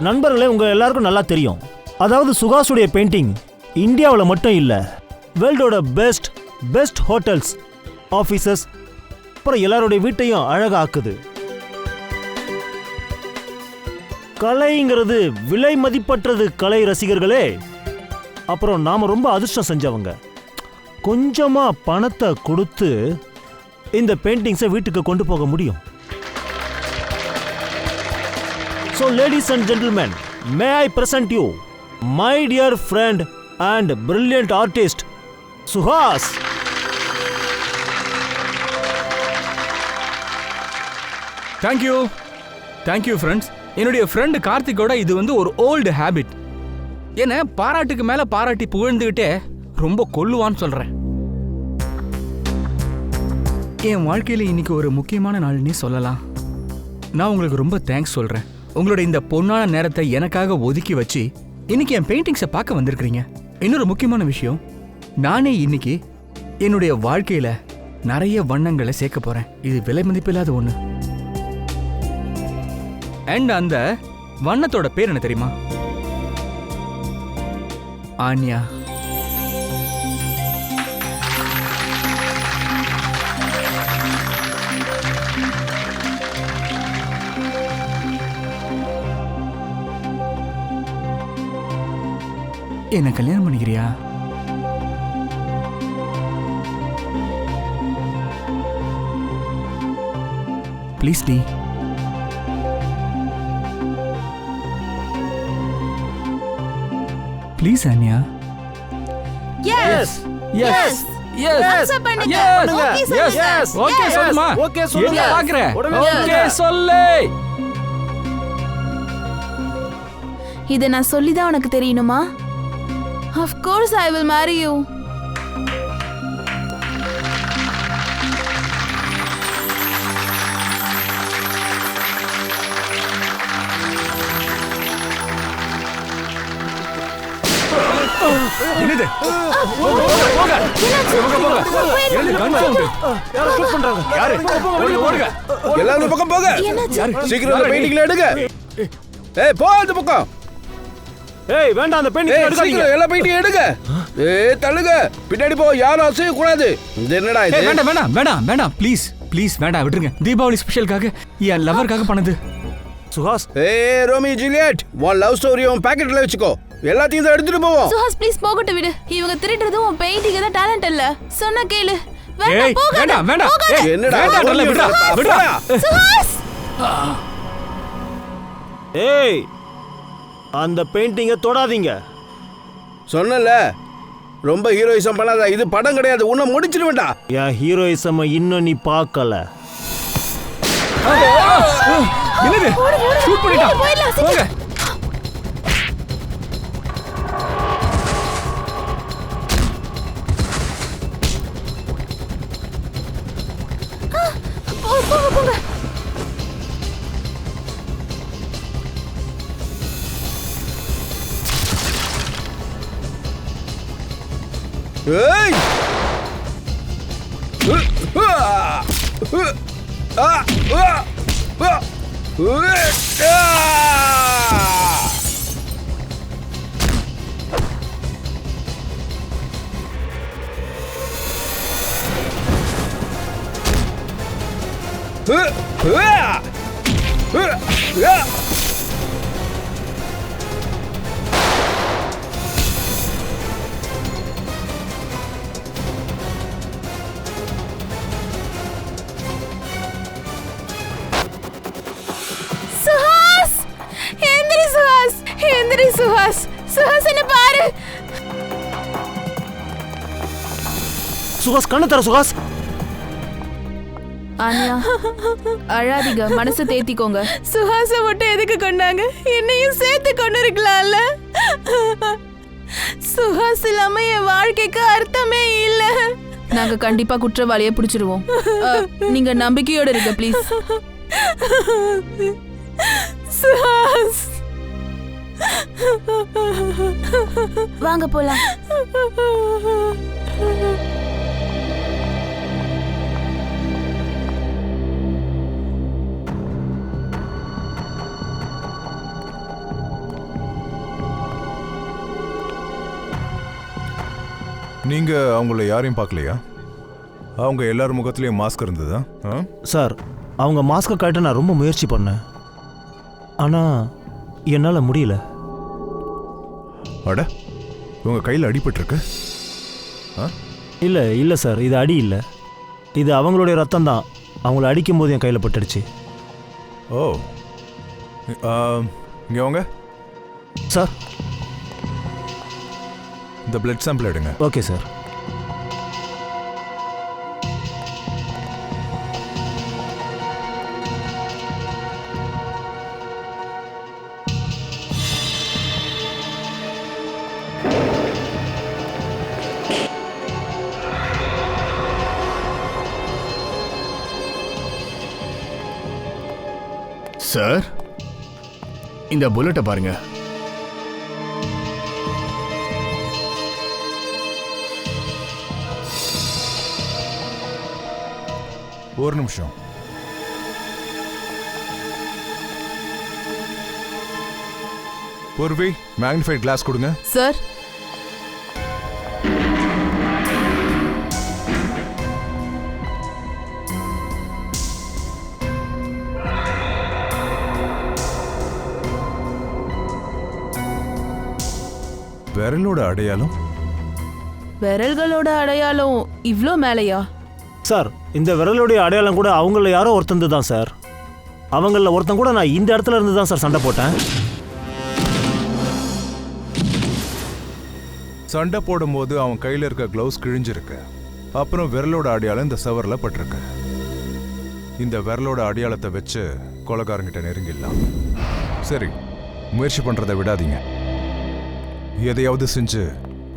நண்பர்களே, உங்க எல்லாருக்கும் நல்லா தெரியும், அதாவது சுஹாஸுடைய பெயிண்டிங் இந்தியாவில் மட்டும் இல்லை, வேர்ல்டோட பெஸ்ட் ஹோட்டல்ஸ், ஆஃபீஸஸ், அப்புறம் எல்லாருடைய வீட்டையும் அழகா ஆக்குது. கலைங்கிறது விலை மதிப்பற்றது கலை ரசிகர்களே. அப்புறம் நாம ரொம்ப அதிர்ஷ்டம் செஞ்சவங்க. கொஞ்சமா பணத்தை கொடுத்து இந்த பெயிண்டிங்ஸை வீட்டுக்கு கொண்டு போக முடியும். So ladies and gentlemen, may I present you my dear friend and brilliant artist Suhas. Thank you friends. என்னுடைய ஃப்ரெண்ட் கார்த்திகோட இது ஒரு ஓல்டு ஹேபிட். என்ன பாராட்டுக்கு மேல பாராட்டி புகழ்ந்துகிட்டே ரொம்ப கொல்லுவான்னு சொல்றேன். என் வாழ்க்கையில இன்னைக்கு ஒரு முக்கியமான நாள்னே சொல்லலாம். நான் உங்களுக்கு ரொம்ப தேங்க்ஸ் சொல்றேன். உங்களோட இந்த பொன்னான நேரத்தை எனக்காக ஒதுக்கி வச்சு இன்னைக்கு என் பெயிண்டிங்ஸை பார்க்க வந்திருக்கிறீங்க. இன்னொரு முக்கியமான விஷயம், நானே இன்னைக்கு என்னுடைய வாழ்க்கையில நிறைய வண்ணங்களை சேர்க்க போறேன். இது விலை மதிப்பில்லாத ஒண்ணு. அண்ட் அந்த வண்ணத்தோட பேர் என்ன தெரியுமா? ஆன்யா. என்ன கல்யாணம் பண்ணிக்கிறியா? ப்ளீஸ் டி. Please Anya. Yes Yes. Accept பண்ணுங்க. Okay சொல்லுங்க. ஓகே சொல்லுமா. ஓகே சொல்லுங்க. என்ன பாக்குற? உடனே ஓகே சொல்லு. இத நான் சொல்லிதான் உனக்கு தெரியணுமா? Of course I will marry you. என்னது? போங்க. என்ன கன் சவுண்ட்? யாரோ ஷூட் பண்றாங்க. யாரு? ஓடுங்க. எல்லாரும் பக்கம் போங்க. சீக்கிரம் அந்த பெயிண்டிங்ல எடுங்க. ஏய் போ அந்த பக்கம். ஏய் வேண்டாம், அந்த பெயிண்டிங் ஏய் எடுக்காதீங்க. சீக்கிரம் எல்லா பெயிண்டிங் எடுங்க. ஏய் தள்ளுங்க. பின்னாடி போ, யாரும் அசைய கூடாது. இது என்னடா இது? வேண்டாம் ப்ளீஸ் வேண்டாம், விட்டுருங்க. தீபாவளி ஸ்பெஷலுக்காக என் லவர்க்காக பண்ணது. சுஹாஸ், ஏய் ரோமி ஜூலியட், உன் லவ் ஸ்டோரி உன் பாக்கெட்ல வச்சுக்கோ. எல்லாத்தையும் தான் எடுத்துட்டு போவோம். சுஹாஸ் ப்ளீஸ் போகட்டு விடு. இவங்க திருடுறது உன் பெயிண்டிங் தான் டாலன்ட் இல்ல. சொன்னா கேளு. ஏய் வேண்டாம். ஏய் என்னடா வேண்டாம், விடுடா. சுஹாஸ் ஏய் அந்த பெயிண்டிங்கை தொடாதீங்க. சொன்னல, ரொம்ப ஹீரோயிசம் பண்ணாத. இது படம் கிடையாது, உன்னை முடிச்சிருவேண்டா. என் ஹீரோயிசம் இன்னும் நீ பார்க்கல. என்னது? ஷூட் பண்ணிட்டா. போங்க. போங்க. ஏய் சுஹாஸ் என்ன பாரு. சுஹாஸ் கண்ணு தர. சுஹாஸ், ஆன்யா அழாதீங்க, மனசை தேத்திக்கோங்க. சுஹாஸ மட்டும் எதுக்கு கொண்டாங்க? என்னையும் சேர்த்து கொண்டு இருக்கலாம்ல. சுஹாஸ் இல்லாம என் வாழ்க்கைக்கு அர்த்தமே இல்ல. நாங்க கண்டிப்பா குற்றவாளியை பிடிச்சிருவோம். நீங்க நம்பிக்கையோட இருங்க ப்ளீஸ். சுஹாஸ் வாங்க போலாம். நீங்க அவங்கள யாரையும் பார்க்கலையா? அவங்க எல்லார் முகத்திலயும் மாஸ்க் இருந்ததா? சார், அவங்க மாஸ்கை காட்ட நான் ரொம்ப முயற்சி பண்ணேன், ஆனால் என்னால் முடியல. அட, உங்க கையில் அடிபட்டிருக்கு? இல்லை இல்லை சார், இது அடி இல்லை, இது அவங்களுடைய ரத்தம் தான். அவங்கள அடிக்கும் போது என் கையில் பட்டுடுச்சு. ஓ, இங்கே வாங்க சார். இந்த பிளட் சாம்பிள் எடுங்க. Okay sir. சார், இந்த புல்லட்டை பாருங்க. ஒரு நிமிஷம். பூர்வி, மேக்னிஃபைட் கிளாஸ் கொடுங்க. சார், விரலோட அடையாளம்? விரல்களோட அடையாளம் இவ்ளோ மேலையா? சார், இந்த விரலுடைய அடையாளம் கூட அவங்கள யாரோ ஒருத்தந்து தான் சார். அவங்கள ஒருத்தன் கூட நான் இந்த இடத்துல இருந்து தான் சார் சண்டை போட்டேன். சண்டை போடும்போது அவன் கையில் இருக்க கிளவுஸ் கிழிஞ்சிருக்கு. அப்புறம் விரலோட அடையாளம் இந்த சவரில் பட்டிருக்கு. இந்த விரலோட அடையாளத்தை வச்சு கொலைகாரங்கிட்ட நெருங்கிடலாம். சரி, முயற்சி பண்ணுறதை விடாதீங்க. எதையாவது செஞ்சு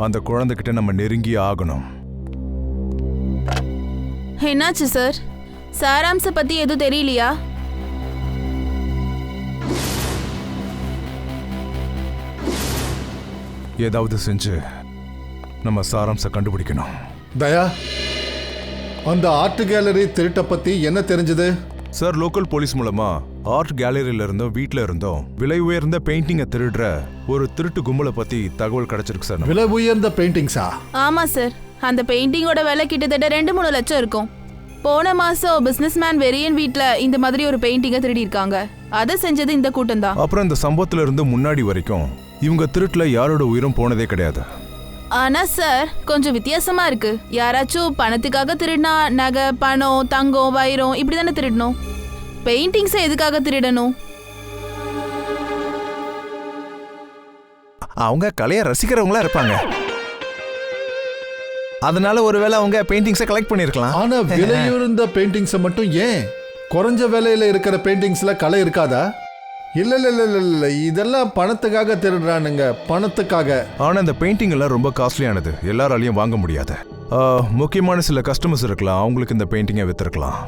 அந்த குழந்தைகிட்ட நம்ம நெருங்கி ஆகணும். என்னாச்சு சார்? சாராம்ச பத்தி எதுவும் தெரியலையா? ஏதாவது செஞ்சு நம்ம சாராம்ச கண்டுபிடிக்கணும். தயா, அந்த ஆர்ட் கேலரி திருட்ட பத்தி என்ன தெரிஞ்சது? சார், லோக்கல் போலீஸ் மூலமா ஆர்ட் கேலரியில இருந்தும் வீட்டில் இருந்தும் விலை உயர்ந்த பெயிண்டிங்கை திருடுற ஒரு திருட்டு கும்பலை பத்தி தகவல் கிடைச்சிருக்கு சார். விலை உயர்ந்த பெயிண்டிங்ஸா? ஆமா சார், அந்த பெயிண்டிங்கோட விலை கிட்டத்தட்ட 2-3 லட்சம் இருக்கும். போன மாசம் பிசினஸ் மேன் வெரியன் வீட்ல இந்த மாதிரி ஒரு பெயிண்டிங்கை திருடி இருக்காங்க. அதை செஞ்சது இந்த கூட்டம் தான். அப்புறம் இந்த சம்பவத்துல இருந்து முன்னாடி வரைக்கும் இவங்க திருட்டுல யாரோட உயிரும் போனதே கிடையாது. ஆனா சார், கொஞ்சம் வித்தியாசமா இருக்கு. யாராச்சும் பணத்துக்காக திருடினா நகை, பணம், தங்கம், வைரம் இப்படி தானே திருடணும். பெயிண்டிங்ஸை எதுக்காக திருடணும்? அவங்க கலையை ரசிக்கிறவங்களா இருப்பாங்க. அதனால ஒருவேளை அவங்க பெயிண்டிங்ஸை கலெக்ட் பண்ணிருக்கலாம். ஆனா விலையுயர்ந்த பெயிண்டிங்ஸை மட்டும் ஏன்? குறைஞ்ச விலையில இருக்கிற பெயிண்டிங்ஸ்ல கலை இருக்காதா? இல்ல இல்ல இல்ல இல்ல இல்ல, இதெல்லாம் பணத்துக்காக திருடுறானுங்க, பணத்துக்காக. ஆனா இந்த பெயிண்டிங் எல்லாம் ரொம்ப காஸ்ட்லியானது, எல்லாராலையும் வாங்க முடியாது. முக்கியமான சில கஸ்டமர்ஸ் இருக்கலாம், அவங்களுக்கு இந்த பெயிண்டிங்கை வித்திருக்கலாம்.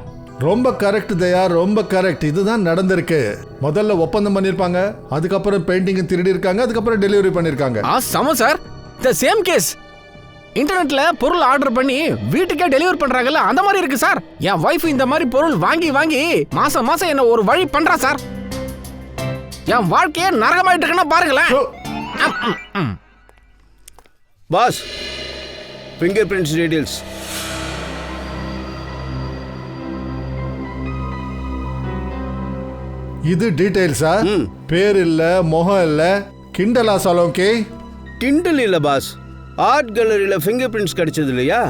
ரொம்ப கரெக்ட் தயா, ரொம்ப கரெக்ட். இதுதான் நடந்திருக்கு. முதல்ல ஒப்பந்தம் பண்ணிருப்பாங்க, அதுக்கப்புறம் பெயிண்டிங் திருடி இருக்காங்க, அதுக்கப்புறம் டெலிவரி பண்ணிருக்காங்க. சம சார், த சேம் கேஸ். இன்டர்நெட்ல பொருள் ஆர்டர் பண்ணி வீட்டுக்கே டெலிவரி பண்றாங்கல்ல, அந்த மாதிரி இருக்கு சார். என் வைஃப் இந்த மாதிரி பொருள் வாங்கி வாங்கி மாசம் மாசம் என்ன ஒரு வழி பண்றா சார். என் வாழ்க்கையே நரகமாயிட்டு இருக்குன்னா பாருங்களேன். Boss, finger prints details. இது டீடைல்ஸா? பேர் இல்ல, முகம் இல்ல, கிண்டலா சலோங்கி? கிண்டல் இல்ல பாஸ், ஆர்ட் கேலரியில ஃபிங்கர் பிரிண்ட்ஸ் கிடைச்சது இல்லையா,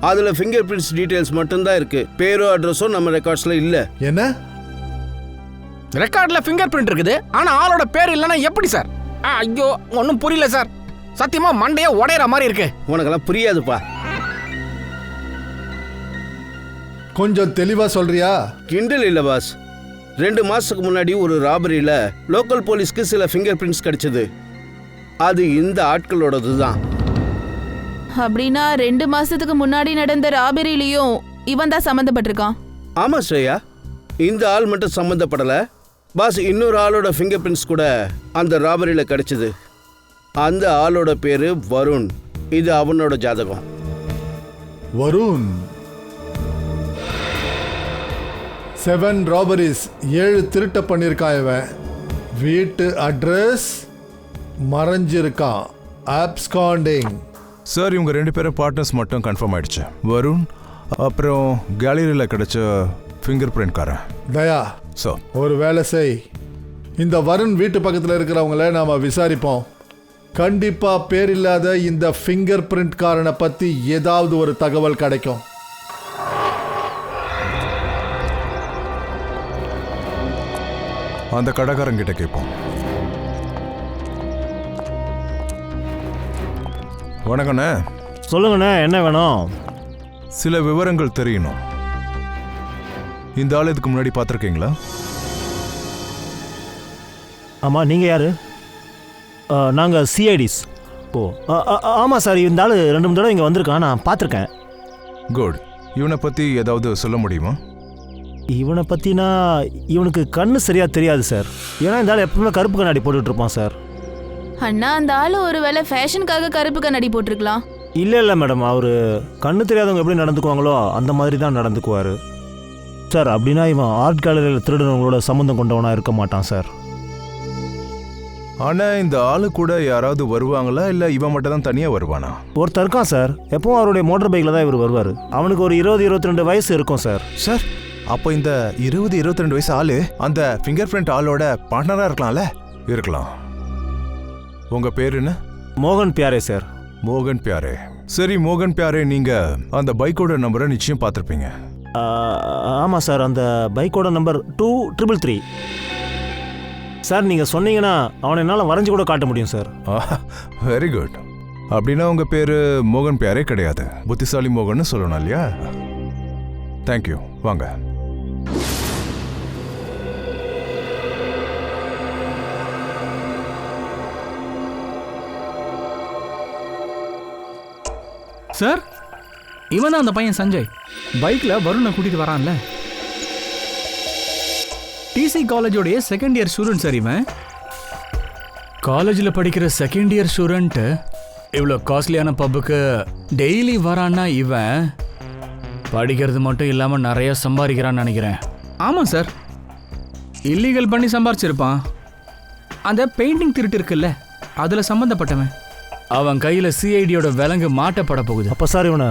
அதுல ஃபிங்கர் பிரிண்ட்ஸ் டீடைல்ஸ் மட்டும்தான் இருக்கு. பேரோ அட்ரஸோ நம்ம ரெக்கார்ட்ஸ்ல இல்ல. என்ன? ரெக்கார்ட்ல ஃபிங்கர் பிரிண்ட் இருக்குது, ஆனா ஆளோட பேர் இல்லைன்னா எப்படி சார்? ஐயோ, ஒன்றும் புரியல சார். சத்தியமா மண்டையே உடையிற மாதிரி இருக்கு. உனக்கெல்லாம் புரியாதுப்பா. கொஞ்சம் தெளிவா சொல்றியா? கிண்டல் இல்ல பாஸ், 2 மாசத்துக்கு முன்னாடி ஒரு ராபரியில லோக்கல் போலீஸ்க்கு சில ஃபிங்கர் பிரிண்ட்ஸ் கிடைச்சது. அது இந்த ஆட்களோடது தான். அப்படின்னா 2 மாசத்துக்கு முன்னாடி நடந்த ராபரியிலையும் இவன் தான் சம்மந்தப்பட்டிருக்கான். ஆமா ஸ்ரேயா, இந்த ஆள் மட்டும் சம்மந்தப்படல பாஸ், இன்னொரு ஆளோட ஃபிங்கர் பிரிண்ட்ஸ் கூட அந்த ராபரியில கிடைச்சது. அந்த ஆளோட பேரு வருண். இது அவனோட ஜாதகம். வருண் 7 ராபரிஸ், 7 திருட்ட பண்ணியிருக்கான் இவன். வீட்டு அட்ரஸ் மறைஞ்சிருக்கான், ஆப்ஸ்காண்டிங். சார் இவங்க 2 பேரும் பார்ட்னர்ஸ் மட்டும் கன்ஃபார்ம் ஆயிடுச்சு. வருண் அப்புறம் கேலரியில் கிடைச்ச ஃபிங்கர் பிரிண்ட்காரன். தயா சார் ஒரு வேலை செய், இந்த வருண் வீட்டு பக்கத்தில் இருக்கிறவங்கள நாம விசாரிப்போம். கண்டிப்பா பேர் இல்லாத இந்த ஃபிங்கர் பிரிண்ட் காரனை பத்தி ஏதாவது ஒரு தகவல் கிடைக்கும். அந்த கடைக்காரங்கிட்ட கேட்போம். வணக்கண்ணே. சொல்லுங்கண்ணே, என்ன வேணும்? சில விவரங்கள் தெரியணும். இந்த ஆள் இதுக்கு முன்னாடி பார்த்துருக்கீங்களா? ஆமாம், நீங்கள் யார்? நாங்கள் சிஐடிஸ். ஓ ஆமாம் சார், இந்த ஆள் 2-3 தடவை இங்கே வந்திருக்கான், நான் பார்த்துருக்கேன். குட். இவனை பற்றி ஏதாவது சொல்ல முடியுமா? இவனை பற்றினா இவனுக்கு கண்ணு சரியாக தெரியாது சார். ஏன்னா இந்த ஆள் எப்பவுமே கருப்பு கண்ணாடி போட்டுட்ருப்பான் சார். அண்ணா, அந்த ஆளு ஒருவேளை ஃபேஷனுக்காக கருப்பு கண்ணாடி போட்டிருக்கலாம். இல்லை மேடம், அவர் கண்ணு தெரியாதவங்க எப்படி நடந்துக்குவாங்களோ அந்த மாதிரி தான் நடந்துக்குவார் சார். அப்படின்னா இவன் ஆர்ட் கேலரியில் திருடுறவங்களோட சம்மந்தம் கொண்டவனாக இருக்க மாட்டான் சார். ஆனால் இந்த ஆளு கூட யாராவது வருவாங்களா, இல்லை இவன் மட்டும் தான் தனியாக வருவானா? ஒருத்தர் இருக்கான் சார், எப்பவும் அவருடைய மோட்டர் பைக்கில் தான் இவர் வருவார். அவனுக்கு ஒரு 20-22 வயசு இருக்கும் சார். சார் அப்போ இந்த 20-22 வயசு ஆளு அந்த ஃபிங்கர் பிரிண்ட் ஆளோட பார்ட்னரா இருக்கலாம்ல? இருக்கலாம். உங்கள் பேர் என்ன? மோகன் பியாரே சார். மோகன் பியாரே. சரி மோகன் பியாரே, நீங்கள் அந்த பைக்கோட நம்பரை நிச்சயம் பார்த்துருப்பீங்க. ஆமாம் சார், அந்த பைக்கோட நம்பர் 2333 சார். நீங்கள் சொன்னீங்கன்னா அவனை என்னால் வரைஞ்சி கூட காட்ட முடியும் சார். Very good. அப்படின்னா உங்கள் பேர் மோகன் பியாரே கிடையாது, புத்திசாலி மோகன்னு சொல்லணும் இல்லையா? தேங்க்யூ. வாங்க. சார், இவன் தான் அந்த பையன் சஞ்சய். பைக்ல வருணை கூட்டிட்டு வரான்ல. டிசி காலேஜோடைய செகண்ட் இயர் ஸ்டூடெண்ட் சார். இவன் காலேஜில் படிக்கிற செகண்ட் இயர் ஸ்டூடெண்ட் இவ்வளோ காஸ்ட்லியான பப்புக்கு டெய்லி வரான்னா இவன் படிக்கிறது மட்டும் இல்லாமல் நிறைய சம்பாதிக்கிறான்னு நினைக்கிறேன். ஆமாம் சார், இல்லீகல் பண்ணி சம்பாரிச்சிருப்பான். அந்த பெயிண்டிங் திருட்டு இருக்குல்ல, அதில் சம்மந்தப்பட்டவன். அவன் கையில் சிஐடியோட விலங்கு மாட்டப்பட போகுது. அப்போ சார் இவனை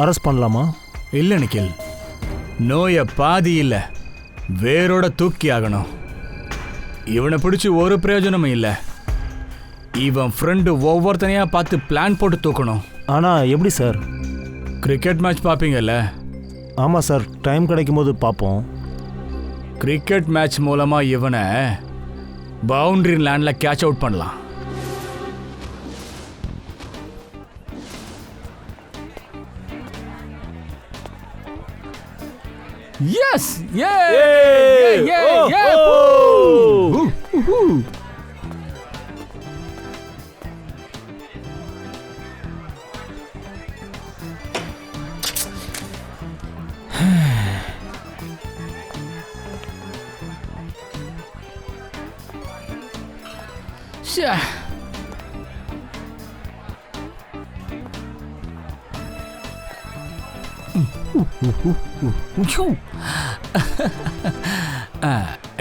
அரெஸ்ட் பண்ணலாமா? இல்லை நிக்கில், நோயை பாதி இல்லை வேரோட தூக்கி ஆகணும். இவனை பிடிச்சி ஒரு பிரயோஜனமும் இல்லை. இவன் ஃப்ரெண்டு ஒவ்வொருத்தனையா பார்த்து பிளான் போட்டு தூக்கணும். ஆனால் எப்படி சார்? Cricket match பார்ப்பீங்கல்ல? ஆமாம் சார், டைம் கிடைக்கும் போது பார்ப்போம். கிரிக்கெட் மேட்ச் மூலமாக இவனை பவுண்டரி லேண்டில் கேட்ச் அவுட் பண்ணலாம். Yes! Yeah! Yeah! Yeah!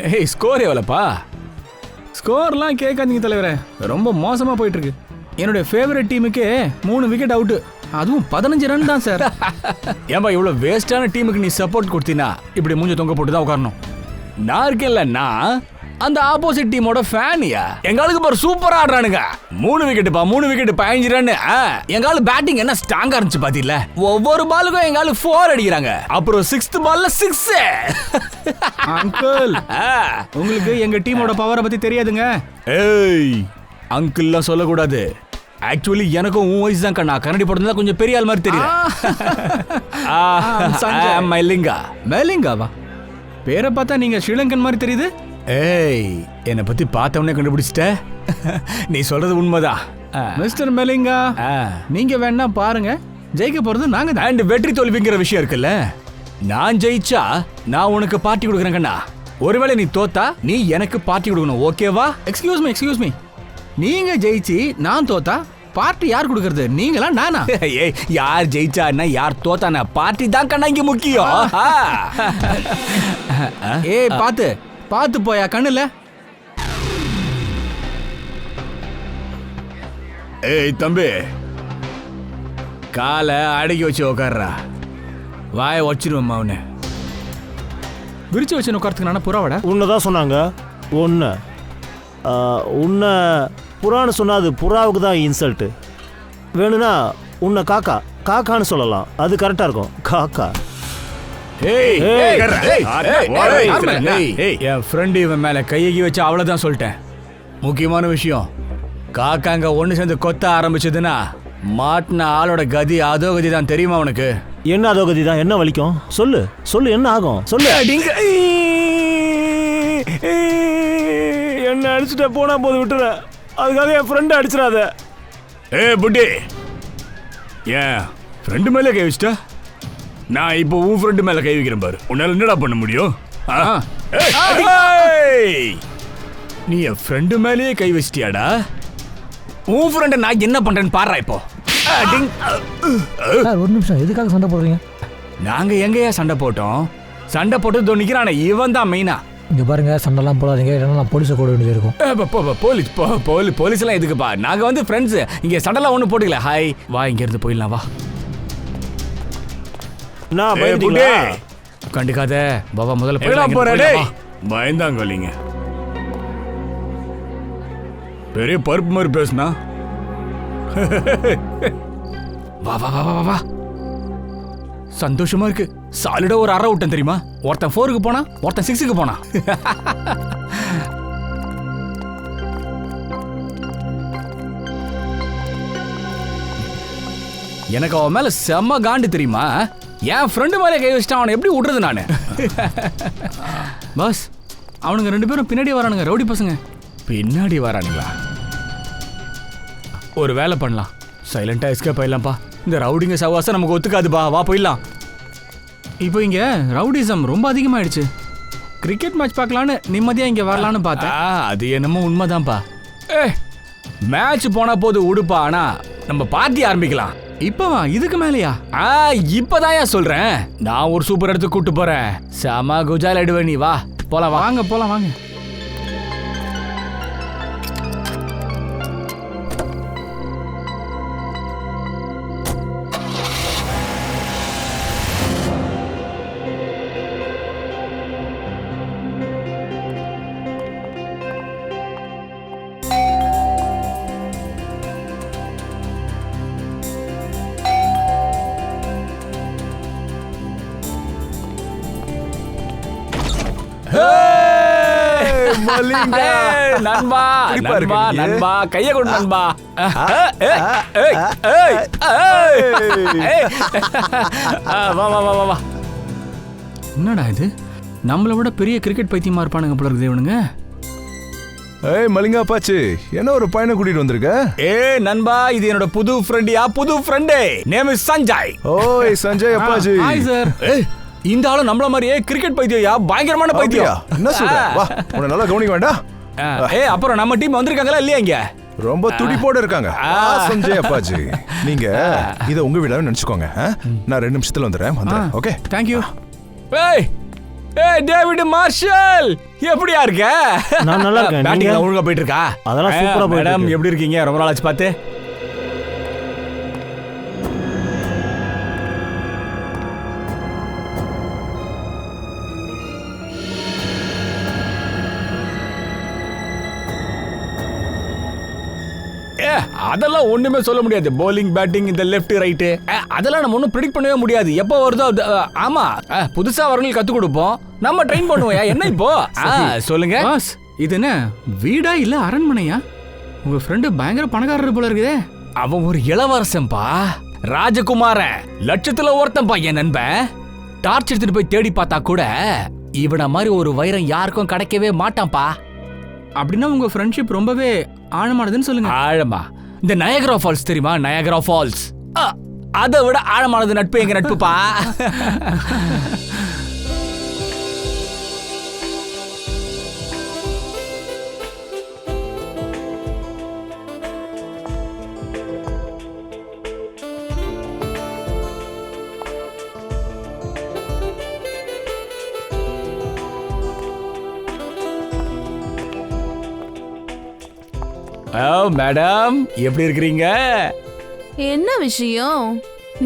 ஏய், ஸ்கோர் எவ்வளோப்பா? ஸ்கோர்லாம் கேட்காதீங்க தலைவரே, ரொம்ப மோசமாக போயிட்டு இருக்கு. என்னுடைய ஃபேவரட் டீமுக்கு 3 விக்கெட் அவுட்டு, அதுவும் 15 ரன் தான் சார். ஏன்பா இவ்வளோ வேஸ்டான டீமுக்கு நீ சப்போர்ட் கொடுத்தீங்கன்னா இப்படி மூஞ்ச தொங்க போட்டு தான் உட்காரணும். நான் இருக்கேன்ல, நான் அந்த ஆப்போசிட் டீமோட ஃபேனியா. எங்களுக்கு பாரு சூப்பரா ஆடுறானுங்க. 3 விக்கெட்டுப்பா, 3 விக்கெட் 15 ரன். எங்கால பேட்டிங் என்ன ஸ்ட்ராங்கா இருந்துச்சு பாத்தீங்களா? ஒவ்வொரு பாலுக்கும் எங்கால 4 அடிக்கிறாங்க. அப்புறம் 6th பால்ல 6. அங்கிள், உங்களுக்கு எங்க டீமோட பவரை பத்தி தெரியாதுங்க. ஏய், அங்கிள்லாம் சொல்லக்கூடாது. ஆக்சுவலி எனக்கும் உன் வயசு தான் கண்ணா. கரண்டி போட்டதுல கொஞ்சம் பெரிய ஆள் மாதிரி தெரியும். மெலிங்கா. மெலிங்காவா? பேரை பார்த்தா நீங்க ஸ்ரீலங்கன் மாதிரி தெரியுது. ஏய், என்னை பத்தி பார்த்தவனே கண்டுபிடிச்சிட்ட. நீ சொல்றது உண்மைதான் மிஸ்டர் மெலிங்கா. நீங்க வேணா பாருங்க, ஜெயிக்க போறது நாங்க தான். அண்ட் வெற்றி தோல்விங்கிற விஷயம் இருக்குல்ல, நான் ஜெயிச்சா நான் உனக்கு பார்ட்டி கொடுக்குறேன் கண்ணா. ஒருவேளை நீ தோத்தா நீ எனக்கு பார்ட்டி கொடுக்கணும், ஓகேவா? எக்ஸ்கியூஸ் மீ, நீங்க ஜெயிச்சு நான் தோத்தா பார்ட்டி யார் கொடுக்கறது, நீங்களா நானா? ஏய், யார் ஜெயிச்சா என்ன யார் தோத்தானா, பார்ட்டி தான் கண்ணா இங்க முக்கியம். ஏய், பார்த்து போயா கண்ணுல. ஏய் தம்பி, காலை அடக்கி வச்சு உக்காடுறா. வாயை வச்சிருவோம்மா அவனை. விரிச்சு வச்சு உட்காரத்துக்கு நானே புறாவடா. உன்னைதான் சொன்னாங்க. உன்னை புறான்னு சொன்னா அது புறாவுக்கு தான் இன்சல்ட்டு. வேணும்னா உன்னை காக்கான்னு சொல்லலாம், அது கரெக்டாக இருக்கும். காக்கா. என் ஃப்ரெண்டு இவன் மேல கையகி வச்சு அவ்வளவுதான் சொல்லிட்டேன். முக்கியமான விஷயம், காக்காங்க ஒண்ணு சேர்ந்து கொத்த ஆரம்பிச்சதுன்னா மாட்டின ஆளோட கதி அதோ கதி தான். தெரியுமா உனக்கு? என்ன அதோ கதி தான்? என்ன வலிக்கும்? சொல்லு சொல்லு, என்ன ஆகும் சொல்லு. என்ன அடிச்சுட்ட போனா போது விட்டுற, அதுக்காக என் ஃப்ரெண்டை அடிச்சிடாத. புட்டி, ஏன் ஃப்ரெண்டு மேலே கை வச்சிட்டா? நான் இப்போ உன் ஃப்ரெண்டு மேல கை வைக்கிறேன் பாரு. உன்னால என்னடா பண்ண முடியும்? நீ என் ஃப்ரெண்டு மேலேயே கை வச்சிட்டியாடா? உன் ஃப்ரெண்டை நான் என்ன பண்றேன்னு பாடுறா இப்போ. ஒரு நிமிஷம், எதுக்காக சண்டை போடுறீங்க? நாங்க எங்கயா சண்டை போட்டோம்? சண்டை போட்டு நிக்கிறானே இவன் தான் மெயினா. இங்க பாருங்க, சண்டைலாம் போடாதீங்க, இல்லைன்னா நான் போலீஸை கூட வேண்டியது இருக்கும். போலீஸ் எல்லாம் எதுக்குப்பா? நாங்க வந்து ஃப்ரெண்ட்ஸ். இங்க சண்டைலாம் ஒண்ணு போட்டுக்கல. ஹாய், வா இங்க இருந்து போயிடலாம் வா. நான் கண்டுக்காத பாபா, முதல்ல போறேன். பயந்தாங்க இல்லைங்க, பெரிய பருப்பு மாதிரி பேசுனா. வா வா வா வா வா. சந்தோஷமா இருக்கு. சாலிடா ஒரு அரை விட்டன் தெரியுமா? ஒருத்தன் 4க்கு போனா, ஒருத்தன் 6க்கு போனா. எனக்கு அவன் மேல செம்ம காண்டு தெரியுமா? என் ஃப்ரெண்டு மேலே கை வச்சுட்டு அவனை எப்படி விடுறது நானு? பாஸ், அவனுங்க 2 பேரும் பின்னாடி வரானுங்க, ரவுடி பசங்க. பின்னாடி வரானுங்களா? ஒரு வேலை பண்ணலாம், சைலண்டா எஸ்கேப் ஆயிடலாம்ப்பா. இந்த ரவுடிங்க சவாசம் நமக்கு ஒத்துக்காதுப்பா, வா போயிடலாம். இப்போ இங்க ரவுடிசம் ரொம்ப அதிகமாயிடுச்சு. கிரிக்கெட் மேட்ச் பார்க்கலான்னு நிம்மதியா இங்க வரலான்னு பார்த்தேன். அது என்னமோ உண்மைதான்ப்பா. மேட்ச் போனா போது உடுப்பா, ஆனா நம்ம பார்ட்டி ஆரம்பிக்கலாம். இப்பவா? இதுக்கு மேலையா? இப்பதான் சொல்றேன். நான் ஒரு சூப்பர் இடத்துக்கு கூட்டு போறேன். செம குஜால் எடுவே, நீ வா போலாம். வாங்க போலாம் வாங்க. நண்பா நண்பா நண்பா, கைய கொடு நண்பா. வா வா வா வா. என்னடா இது? நம்மளை விட பெரிய கிரிக்கெட் பைத்தியமா இருப்பானுங்க போல இருக்குது இவனுங்க. மலிங்கா பாச்சு, என்ன ஒரு பையனை கூட்டிட்டு வந்திருக்க? நண்பா, இது என்னோட புது ஃப்ரெண்டியா, புது ஃப்ரெண்டே. Name is Sanjay. ஓய் சஞ்சய் அப்பாஜி. Hi sir. இந்த ஆளு நம்மள மாதிரியே கிரிக்கெட் பைத்தியா, பயங்கரமான பைத்தியம். என்ன சொல்ற? வா, உன்னை நல்லா கவனிக்க வேண்டாம். அப்புறம் நம்ம டீம் வந்திருக்காங்களா இல்லையா? இங்க ரொம்ப துடிப்போட இருக்காங்க. சஞ்சய் அப்பாஜி, நீங்க இத உங்க வீடாவே நினைச்சுக்கோங்க. நான் 2 நிமிஷத்துல வந்துடுறேன். Okay, thank you. David Marshall, எப்படியா இருக்க? நான் நல்லா இருக்கேன். பேட்டிங் ஒழுங்கா போயிட்டு இருக்கா? அதெல்லாம் சூப்பரா போயிட்டு இருக்கு. மேடம் எப்படி இருக்கீங்க? ரொம்ப நாள் ஆச்சு பார்த்து. அதெல்லாம் ஒண்ணுமே சொல்ல முடியாது. போலிங் பேட்டிங் இந்த லெஃப்ட் ரைட்டு அதெல்லாம் நம்ம ஒன்றும் ப்ரெடிக்ட் பண்ணவே முடியாது. எப்போ வருதோ ஆமா, புதுசா வரவங்களுக்கு கத்து கொடுப்போம், நம்ம ட்ரெயின் பண்ணுவோம். என்ன இப்போ சொல்லுங்க பாஸ், இது என்ன வீடா இல்ல அரண்மனையா? உங்க ஃப்ரெண்டு பயங்கர பணக்காரர் போல இருக்குதே. அவன் ஒரு இளவரசன்பா, ராஜகுமாரன், லட்சத்துல ஒருத்தன்பா என் நண்பன். டார்ச் எடுத்துட்டு போய் தேடி பார்த்தா கூட இவன மாதிரி ஒரு வைரம் யாருக்கும் கிடைக்கவே மாட்டான்பா. அப்படின்னா உங்க ஃப்ரெண்ட்ஷிப் ரொம்பவே ஆழமானதுன்னு சொல்லுங்க. ஆழமா? இந்த நயாகரா ஃபால்ஸ் தெரியுமா? நயாகரா ஃபால்ஸ் அதை விட ஆழமானது நட்பு எங்க நட்புப்பா. மேடம் எப்படி இருக்கிறீங்க? என்ன விஷயம்?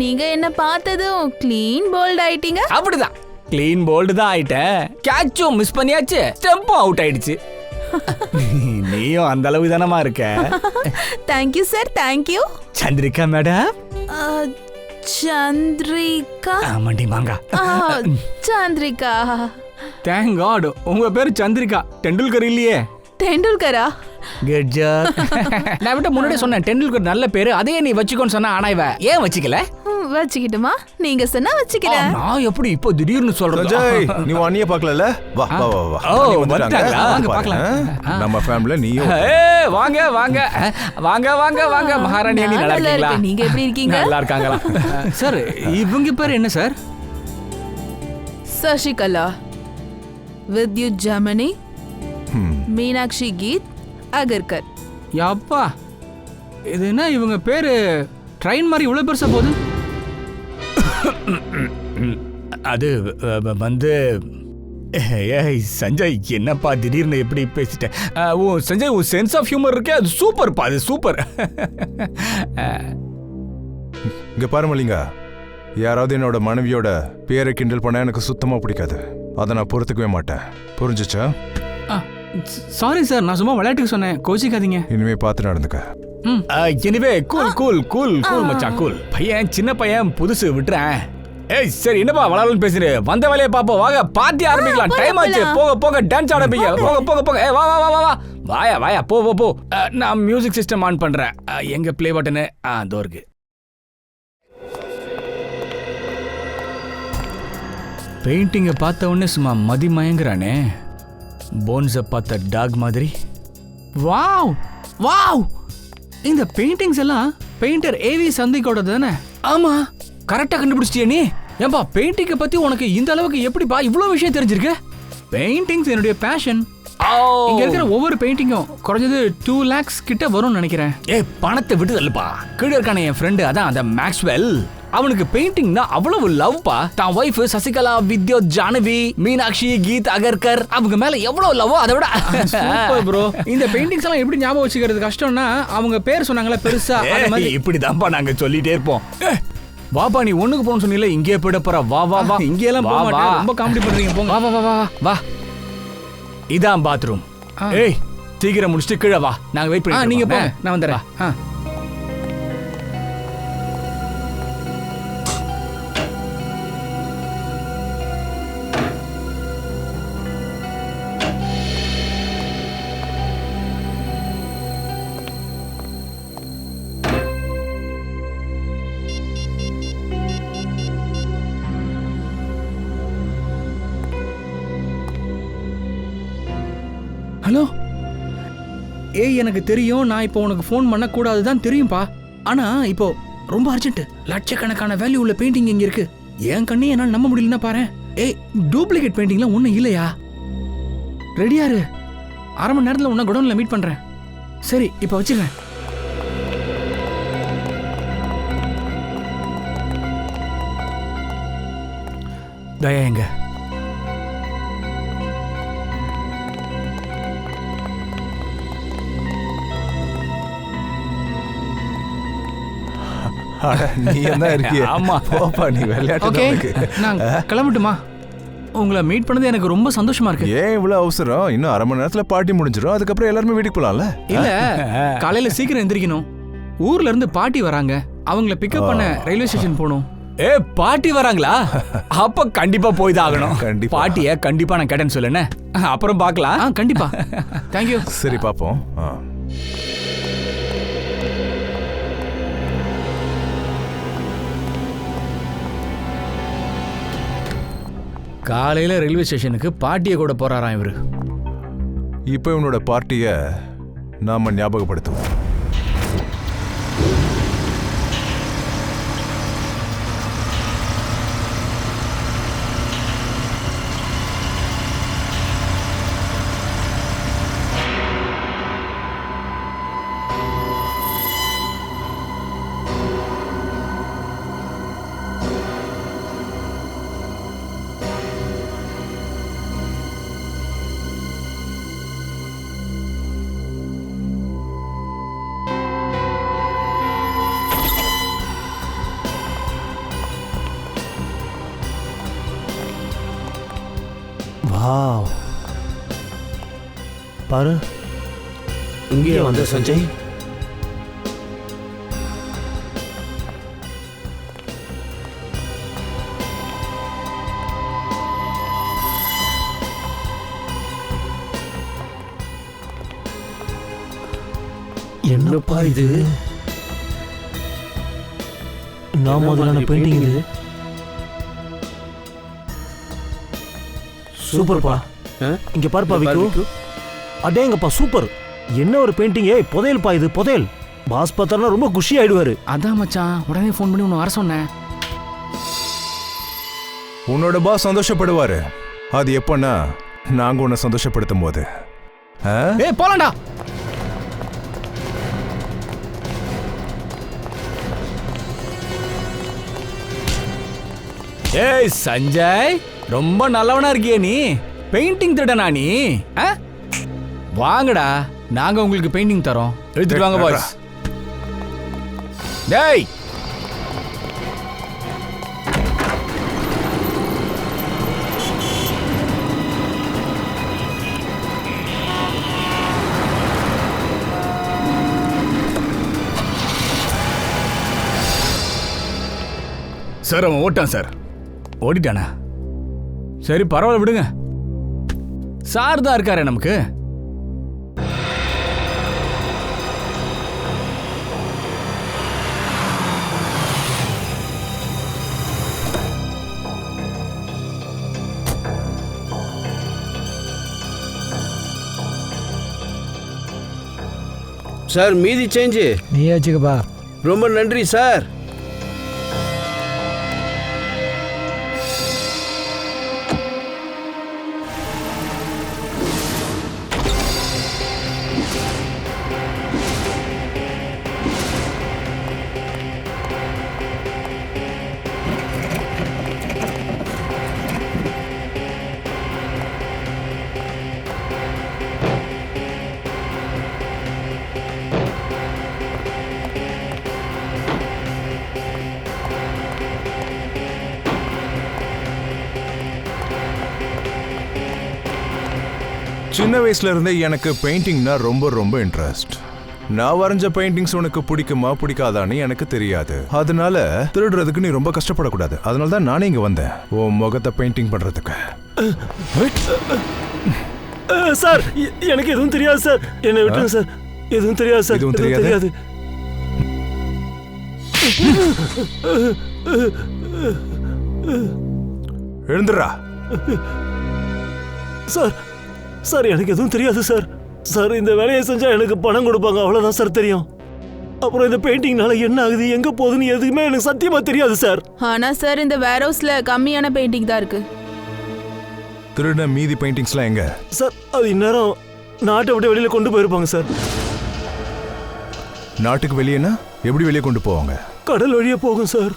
நீங்க என்ன பார்த்ததும் க்ளீன் போல்ட் ஆயிட்டீங்க. அப்படிதான், கிளீன் போல்டு தான் ஆயிட்டேன். கேட்சும் மிஸ் பண்ணியாச்சு, ஸ்டெம்பும் அவுட் ஆயிடுச்சு. நீயும் அந்த அளவு தானமா இருக்க. Thank you sir, thank you. Chandrika madam. Chandrika? ஆமாண்டி மாங்கா. சந்திரிகா. தேங்க் காட் உங்க பேரு சந்திரிகா, டெண்டுல்கர் இல்லையே. டெண்டுல்கரா? Good job. நான் விட்ட முன்னாடி சொன்னேன் டெண்டுல்கர் நல்ல பேரு, அதையே நீ வச்சுக்கோன்னு சொன்னா. ஆனா இவ ஏன் வச்சுக்கல? வச்சுக்கிட்டுமா? நீங்க சொன்னா வச்சுக்கிறேன். நான் எப்படி இப்போ திடீர்னு சொல்றேன்? சஞ்சய், நீ அண்ணிய பார்க்கலல? வா வா வா வா. ஓ, அண்ணி வந்துட்டாங்களா? வாங்க பார்க்கலாம். நம்ம ஃபேமிலில நீயும். ஏய் வாங்க வாங்க வாங்க வாங்க வாங்க. மகாராணி அண்ணி நல்லா இருக்கீங்களா? நீங்க எப்படி இருக்கீங்க? நல்லா இருக்காங்களா? சார் இவங்க பேர் என்ன சார்? சசிகலா, வித்யுத் ஜெமினி, மீனாட்சி கீத், அகர்கர். யப்பா, இது என்ன இவங்க பேரு ட்ரெயின் மாதிரி இவ்வளவு பெருசா போகுது? அது வந்து ஏய் சஞ்சய், என்னப்பா திடீர்னு எப்படி பேசிட்டேன்? ஓ சஞ்சய், உன் சென்ஸ் ஆஃப் ஹியூமர் இருக்கே, அது சூப்பர்ப்பா, அது சூப்பர். இங்க பாரு மல்லிகா, யாராவது என்னோட மனைவியோட பேரை கிண்டல் பண்ண எனக்கு சுத்தமா பிடிக்காது. அதை நான் பொறுத்துக்கவே மாட்டேன். புரிஞ்சுச்சா? சாரி சார், நான் சும்மா விளையாட்டுக்கு சொன்னேன், கோச்சிக்காதீங்க. இனிமே பார்த்து நடந்துக்க. Anyway cool cool cool cool மச்சான், கூல். பையன் சின்ன பையன், புதுசு, விட்டுறேன். ஏய் சரி, என்னப்பா வளரலன்னு பேசுற? வந்த வேலையை பாப்போம், வாங்க பார்ட்டி ஆரம்பிக்கலாம். டைம் ஆச்சு, போக போக டான்ஸ் ஆரம்பிங்க. போக போக போக. ஏய் வா வா வா வா, வாயா வாயா, போ போ போ. நான் மியூசிக் சிஸ்டம் ஆன் பண்றேன். எங்க ப்ளே பட்டனு? அதோ இருக்கு. பெயிண்டிங்கை பார்த்த உடனே சும்மா மதி மயங்குறானே, போன்ஸை பார்த்த டாக் மாதிரி. வாவ் வாவ், இந்த பெயிண்டிங்ஸ் எல்லாம் பெயிண்டர் ஏவி சந்திக்கோட தானே? ஆமா, கரெக்டா கண்டுபிடிச்சிட்டியா நீ? ஏன்பா பெயிண்டிங்கை பத்தி உனக்கு இந்த அளவுக்கு எப்படிப்பா இவ்வளவு விஷயம் தெரிஞ்சிருக்கு? பெயிண்டிங்ஸ் என்னுடைய பேஷன். இங்க இருக்கிற ஒவ்வொரு பெயிண்டிங்கும் குறைஞ்சது 2 lakhs கிட்ட வரும்னு நினைக்கிறேன். ஏய் பணத்தை விட்டு தள்ளுப்பா. கீழே இருக்கான என் ஃப்ரெண்டு, அதான் அந்த மேக்ஸ்வெல், அவனுக்கு பெயிண்டிங்னா அவ்வளவு லவ்ப்பா. தான் வைஃப் சசிகலா, வித்யுத் ஜானவி, மீனாட்சி கீத், அகர்கர், அவங்க மேல எவ்வளவு லவ். அதை விட சூப்பர் ப்ரோ. இந்த பெயிண்டிங்ஸ் எல்லாம் எப்படி ஞாபகம் வச்சுக்கிறது கஷ்டம்னா, அவங்க பேர் சொன்னாங்களே பெருசா, அந்த மாதிரி. இப்படிதான்ப்பா நாங்க சொல்லிட்டே இருப்போம். வாப்பா, நீ ஒண்ணுக்கு போன்னு சொன்னீல, இங்கே போயிட போறா. வா வா வா. இங்கே எல்லாம் போக மாட்டேன், ரொம்ப காமெடி பண்றீங்க. போங்க. வா வா வா வா வா. இதான் பாத்ரூம். ஏய் சீக்கிரம் முடிச்சிட்டு கீழே வா, நாங்க வெயிட் பண்ணி. நீங்க போங்க, நான் வந்துடுறேன். ஹலோ. ஏய் எனக்கு தெரியும், நான் இப்போ உனக்கு ஃபோன் பண்ணக்கூடாது தான் தெரியும்பா. ஆனா இப்போ ரொம்ப அர்ஜென்ட். லட்சக்கணக்கான வேல்யூ உள்ள பெயிண்டிங் இங்க இருக்கு. என் கண்ணே என்னால் நம்ப முடியலன்னா பாரு. ஏய் டூப்ளிகேட் பெயிண்டிங்லாம் ஒன்றும் இல்லையா? ரெடியாரு, 1/2 மணி நேரத்தில் உன்னை குடோனில் மீட் பண்றேன். சரி இப்போ வச்சுக்கிறேன். தயா எங்க? நீ என்ன இருக்கிய? ஆமா போப்பா, நீ விளையாட்டு. ஓகே, நான் கிளம்பட்டுமா? உங்களை மீட் பண்ணது எனக்கு ரொம்ப சந்தோஷமா இருக்கு. ஏன் இவ்வளவு அவசரம்? இன்னும் 1/2 மணி நேரத்துல பார்ட்டி முடிஞ்சிடும். அதுக்கப்புறம் எல்லாருமே வீட்டுக்கு போலாம்ல? இல்ல, காலையில சீக்கிரம் எந்திரிக்கணும். ஊர்ல இருந்து பாட்டி வராங்க, அவங்கள பிக்கப் பண்ண ரயில்வே ஸ்டேஷன் போகணும். ஏ பாட்டி வராங்களா? அப்ப கண்டிப்பா போய் தான் ஆகணும். கண்டிப்பா. பாட்டிய கண்டிப்பா நான் கேட்டேன்னு சொல்லுனே. அப்புறம் பார்க்கலாம். கண்டிப்பா. தேங்க்யூ. சரி பாப்போம். காலையில ரயில்வே ஸ்டேஷனுக்கு பாட்டியை கூட போறாராம் இவரு. இப்போ இவனோட பார்ட்டியை நாம ஞாபகப்படுத்துவோம். வாவ், பாரு இங்கே வந்த சஞ்சய். என்னப்பா இது? நான் முதலான பெயிண்டிங் இது. சூப்பர்ப்பா. இங்க பாருப்பா விக்கு. அடேங்கப்பா சூப்பர். என்ன ஒரு பெயிண்டிங். புதையல்பா இது, புதையல். பாஸ் பார்த்தாலும் ரொம்ப குஷி ஆயிடுவாரு. அதான் மச்சான் உடனே ஃபோன் பண்ணி உன்னை வர சொன்னேன். உன்னோட பாஸ் சந்தோஷப்படுவாரு. அது எப்பன்னா நாங்க உன்னை சந்தோஷப்படுத்தும் போது. போலாண்டா. ஏய் சஞ்சய், ரொம்ப நல்லவனா இருக்கியே நீ. பெயிண்டிங் திருடனா நீ? வாங்கடா, நாங்க உங்களுக்கு பெயிண்டிங் தரோம். எடுத்துட்டு வாங்க பாய்ஸ். டேய் சார் அவன் ஓட்டான் சார். ஓடிட்டானா? சரி பரவாயில்ல விடுங்க. சார் தான் இருக்காரே நமக்கு. சார் மீதி சேஞ்சு நீ வச்சுக்கப்பா. ரொம்ப நன்றி சார். சின்ன வயசுல இருந்தே எனக்கு பெயிண்டிங்னா ரொம்ப ரொம்ப இன்ட்ரெஸ்ட். நான் வரைஞ்ச பெயிண்டிங்ஸ் உனக்கு பிடிக்குமா பிடிக்காதான்னு எனக்கு தெரியாது. அதனால திருடுறதுக்கு நீ ரொம்ப கஷ்டப்படக்கூடாது. அதனால தான் நானே இங்க வந்தேன், உன் முகத்தை பெயிண்டிங் பண்றதுக்கு. சார் எனக்கு எதுவும் தெரியாது சார். என்னை விட்டுருங்க சார். எதுவும் தெரியாது சார். எதுவும் தெரியாது. எழுந்துடுறா. சார் சார் எனக்கு எதுவும் தெரியாது சார். சார் இந்த வேலையை செஞ்சா எனக்கு பணம் கொடுப்பாங்க, அவ்வளவுதான் சார் தெரியும். அப்புறம் இந்த பெயிண்டிங்னால என்ன ஆகுது, எங்க போகுதுன்னு எதுவுமே எனக்கு சத்தியமா தெரியாது சார். ஆனா சார் இந்த வேர் ஹவுஸ்ல கம்மியான பெயிண்டிங் தான் இருக்கு. திருட மீதி பெயிண்டிங்ஸ்லாம் எங்க? சார் அது இந்நேரம் நாட்டை விட்டு வெளியில கொண்டு போயிருப்பாங்க சார். நாட்டுக்கு வெளியேனா எப்படி வெளியே கொண்டு போவாங்க? கடல் வழியா போகும் சார்.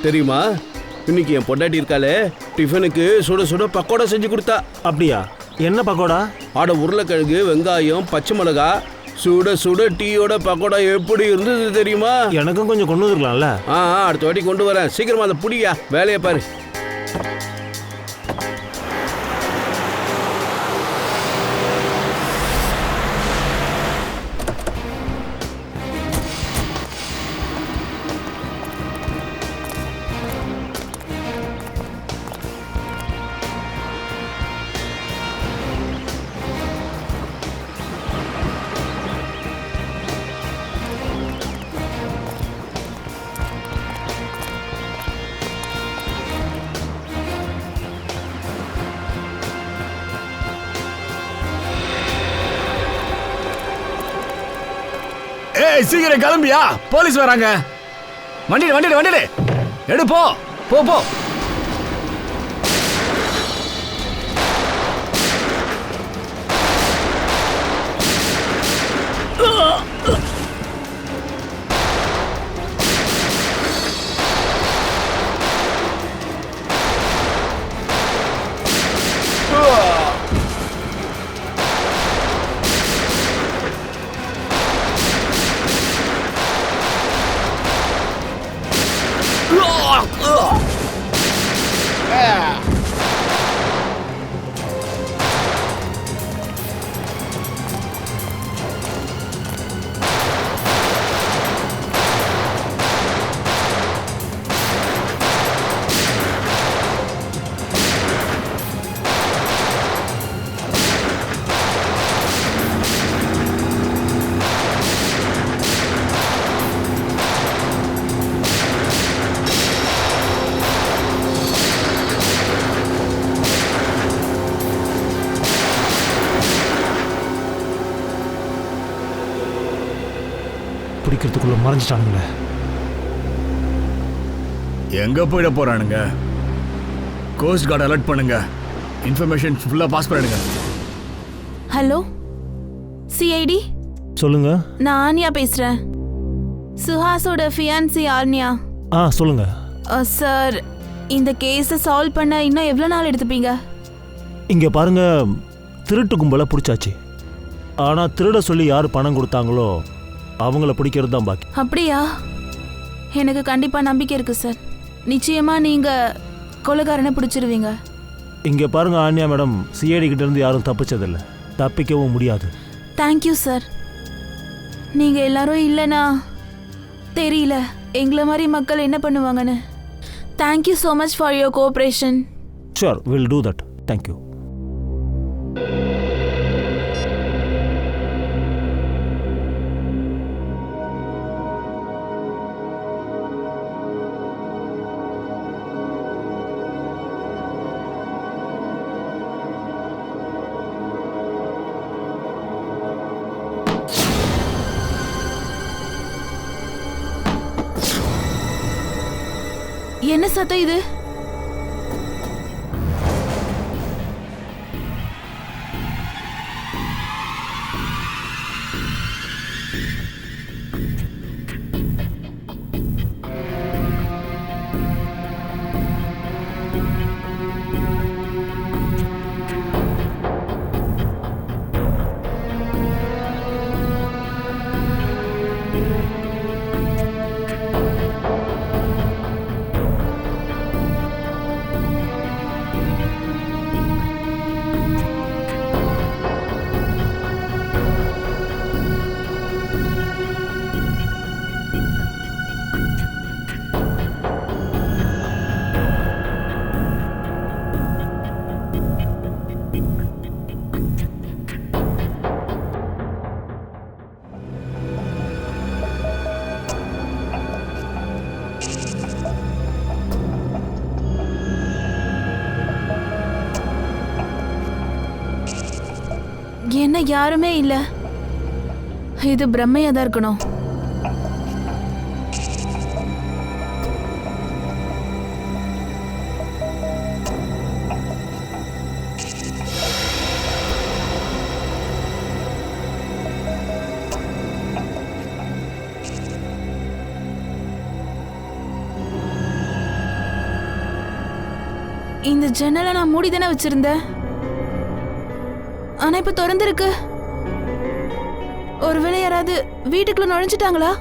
தெரியுமா, இன்னைக்கு என் பொண்டாட்டி இருக்காளே, டிஃபனுக்கு சுட சுட பக்கோடா செஞ்சு கொடுத்தா. அப்படியா? என்ன பக்கோடா? ஆட உருளைக்கிழங்கு, வெங்காயம், பச்சை மிளகா, சுட சுட டீயோட பக்கோடா எப்படி இருந்தது தெரியுமா? எனக்கும் கொஞ்சம் கொண்டு வந்துருக்கலாம்ல. அடுத்த வாட்டி கொண்டு வரேன். சீக்கிரமா அந்த புடியா, வேலையை பாரு. ஏய் சீக்கிரம் கிளம்பியா, போலீஸ் வராங்க. வண்டிடு எடு, போ போ போ. பிடிக்கிறதுக்குள்ள மறைஞ்சிட்டானுங்களே. எங்க போயிட போறானுங்க? கோஸ்ட் கார்டு அலர்ட் பண்ணுங்க. இன்ஃபர்மேஷன் ஃபுல்லா பாஸ் பண்ணுங்க. ஹலோ சிஐடி, சொல்லுங்க. நான் ஆன்யா பேசுறேன். சுஹாஸோட ஃபியான்சி ஆன்யா. சொல்லுங்க. சார், இந்த கேஸை சால்வ் பண்ண இன்னும் எவ்வளோ நாள் எடுத்துப்பீங்க? இங்க பாருங்க, திருட்டு கும்பலை பிடிச்சாச்சு. ஆனா திருட சொல்லி யார் பணம் கொடுத்தாங்களோ அவங்கள பிடிக்கிறது தான் பாக்கி. அப்படியா? எனக்கு கண்டிப்பா நம்பிக்கை இருக்கு சார். நிச்சயமா நீங்க கொலைகாரனை பிடிச்சிருவீங்க. இங்க பாருங்க ஆன்யா மேடம், சிஐடி கிட்ட இருந்து யாரும் தப்பிச்சதில்லை, தப்பிக்கவும் முடியாது. Thank you sir. நீங்க எல்லாரும் இல்லைனா தெரியல எங்களை மாதிரி மக்கள் என்ன பண்ணுவாங்கன்னு. Thank you so much for your cooperation. Sure, will do that. Thank you. என்ன சத்தம் இது? என்ன யாருமே இல்ல. இது பிரம்மையா தான் இருக்கணும். இந்த ஜன்னலை நான் மூடி தானே வச்சிருந்தேன், ஆனா இப்ப திறந்திருக்கு. ஒருவேளை யாராவது வீட்டுக்குள்ள நுழைஞ்சிட்டாங்களா?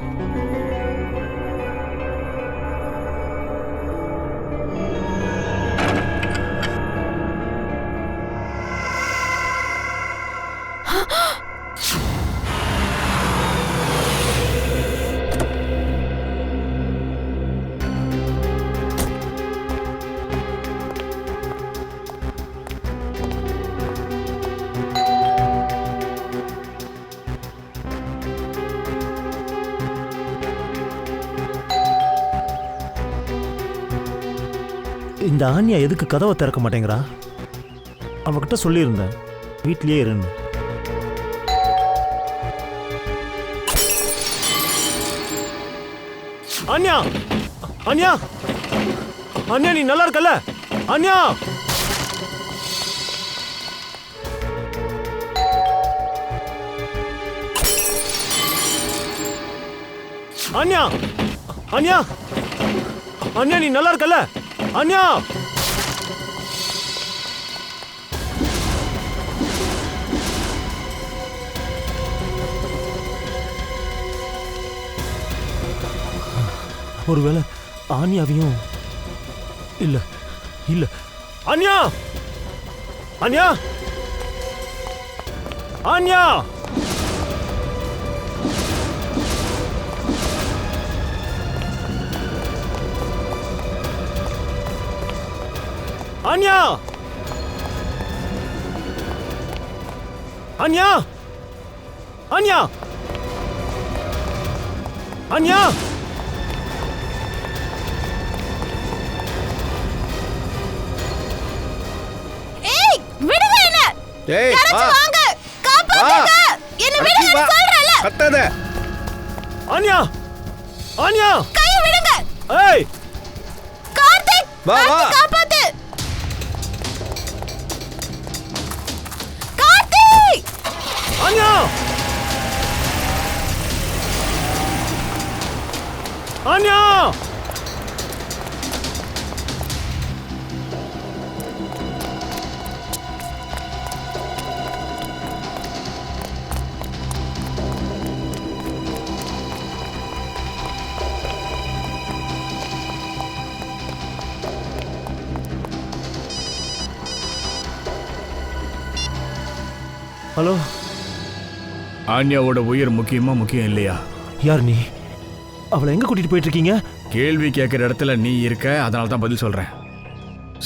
இந்த ஆன்யா எதுக்கு கதவை திறக்க மாட்டேங்கிறா? அவகிட்ட சொல்லியிருந்தேன் வீட்லயே இருன்னு. அன்யா அன்யா அன்யா நீ நல்லா இருக்கல? அன்யா அன்யா அன்யா அன்யா நீ நல்லா இருக்கல? அன்யா ஒருவேளை ஆன்யாவையும் இல்ல இல்ல அன்யா அன்யா அன்யா அன்யா அன்யா அன்யா அன்யா ஏய் விடுங்க என்ன ஏய் யாராச்சும் வாங்க காப்பாத்துங்க என்ன விடுங்க சொல்றல கட்டாத அன்யா அன்யா கை விடுங்க ஏய் கார்த்திக் வா வா காப்பாத்து கார்த்திக் அன்யா அன்யா ஹலோ ஆன்யாவோட உயிர் முக்கியம் இல்லையா? யார் நீ? அவளை எங்க கூட்டிட்டு போயிட்டு இருக்கீங்க? கேள்வி கேட்குற இடத்துல நீ இருக்க, அதனால தான் பதில் சொல்றேன்.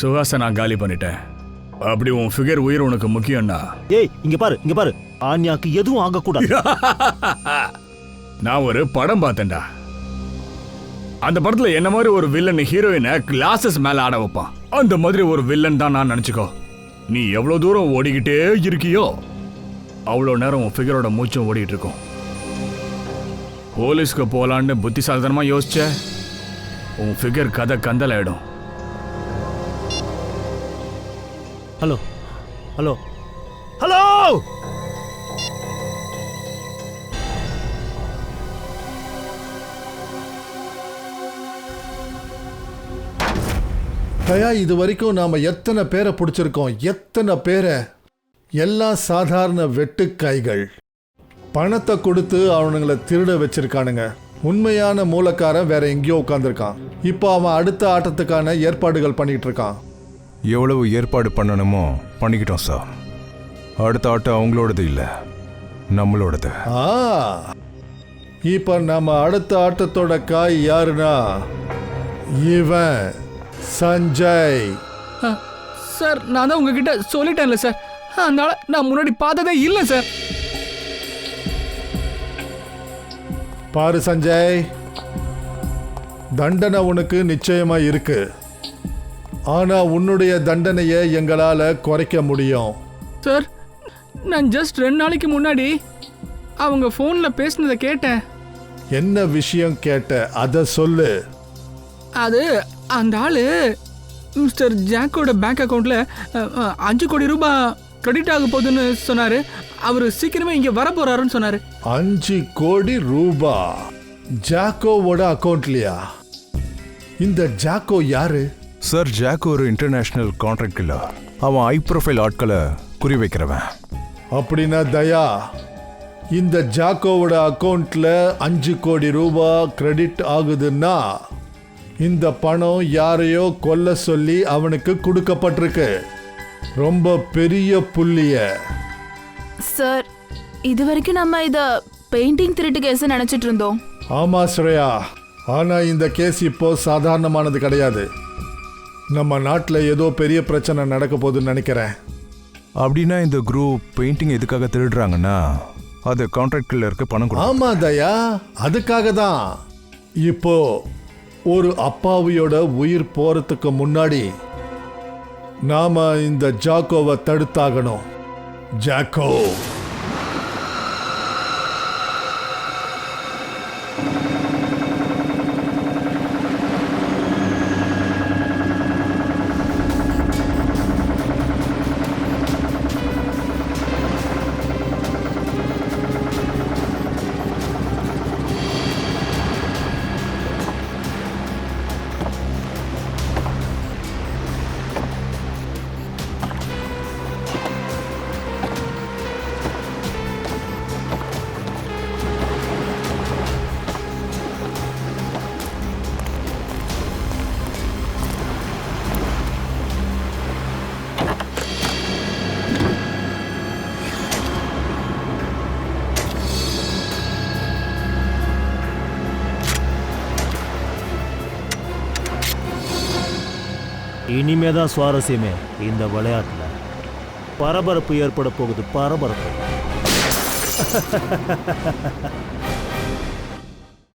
சுஹாஸை நான் காலி பண்ணிட்டேன். அப்படி உன் ஃபிகர் உயிர் உனக்கு முக்கியம்னா ஏய் இங்க பாரு ஆன்யாக்கு எதுவும் ஆகக்கூடாது. நான் ஒரு படம் பார்த்தேன்டா. அந்த படத்துல என்ன மாதிரி ஒரு வில்லன் ஹீரோயினை கிளாஸஸ் மேல ஆட வைப்பான். அந்த மாதிரி ஒரு வில்லன் தான் நான் நினைச்சுக்கோ. நீ எவ்வளவு தூரம் ஓடிக்கிட்டே இருக்கியோ அவ்வளோ நேரம் உன் ஃபிகரோட மூச்சும் ஓடிட்டு இருக்கும். போலீஸ்க்கு போலான்னு புத்திசாலித்தனமா யோசிச்ச உன் ஃபிகர் கதை கந்தல் ஆயிடும். ஹலோ ஹலோ ஹலோ தயா, இது வரைக்கும் நாம எத்தனை பேரை பிடிச்சிருக்கோம், எத்தனை பேரை. எல்லாம் சாதாரண வெட்டுக்கைகள். பணத்தை கொடுத்து அவனுங்களை திருட வச்சிருக்கானுங்க. உண்மையான மூலக்காரன் வேற எங்கேயோ உட்காந்துருக்கான். இப்போ அவன் அடுத்த ஆட்டத்துக்கான ஏற்பாடுகள் பண்ணிட்டு இருக்கான். எவ்வளவு ஏற்பாடு பண்ணணுமோ பண்ணிக்கிட்டோம் சார். அடுத்த ஆட்டம் அவங்களோடது இல்லை, நம்மளோடது. இப்போ நம்ம அடுத்த ஆட்டத்தோட காய் யாருன்னா இவன் சஞ்சய். சார் நான் தான் உங்ககிட்ட சொல்லிட்டேன்ல சார், அதனால நான் முன்னாடி பார்த்ததே இல்லை சார். பாரு சஞ்சய், தண்டனை உனக்கு நிச்சயமா இருக்கு. ஆனா உன்னுடைய தண்டனையை எங்களால குறைக்க முடியும். சார் நான் ஜஸ்ட் 2 நாளைக்கு முன்னாடி அவங்க ஃபோனில் பேசினதை கேட்டேன். என்ன விஷயம் கேட்ட, அதை சொல்லு. அது அந்த ஆளு மிஸ்டர் ஜாக்கோட பேங்க் அக்கௌண்ட்ல 5 கோடி ரூபாய் கிரெடிட் ஆக போகுதுன்னு சொன்னாரு. அவர் சீக்கிரமே இங்க வர போறாருன்னு சொன்னாரு. 5 கோடி ரூபாய் ஜாக்கோவோட அக்கௌண்ட்லயா? இந்த ஜாக்கோ யாரு? சார், ஜாக்கோ ஒரு இன்டர்நேஷனல் கான்ட்ராக்ட் கில்லர். அவன் ஹை ப்ரொஃபைல் ஆட்களை குறி வைக்கிறவன். அப்படின்னா தயா, இந்த ஜாக்கோவோட அக்கௌண்ட்ல 5 கோடி ரூபாய் கிரெடிட் ஆகுதுன்னா இந்த பணம் யாரையோ கொல்ல சொல்லி அவனுக்கு கொடுக்கப்பட்டிருக்கு. ரொம்ப பெரிய புள்ளிய. சார் இது வரைக்கும் நம்ம இத பெயிண்டிங் திருட்டு கேஸ் நினைச்சிட்டு இருந்தோம். ஆமா ஸ்ரேயா, ஆனா இந்த கேஸ் இப்போ சாதாரணமானது கிடையாது. நம்ம நாட்டில் ஏதோ பெரிய பிரச்சனை நடக்க போகுதுன்னு நினைக்கிறேன். அப்படின்னா இந்த குரூப் பெயிண்டிங் எதுக்காக திருடுறாங்கன்னா அது கான்ட்ராக்ட் கில்லருக்கு பணம் கொடுக்கும். ஆமா தயா, அதுக்காக தான். இப்போ ஒரு அப்பாவியோட உயிர் போறதுக்கு முன்னாடி நாம இந்த ஜாக்கோவை தடுத்தாகணும். ஜாக்கோ, இனிமே தான் சுவாரஸ்யமே இந்த விளையாட்டில். பரபரப்பு ஏற்பட போகுது, பரபரப்பு.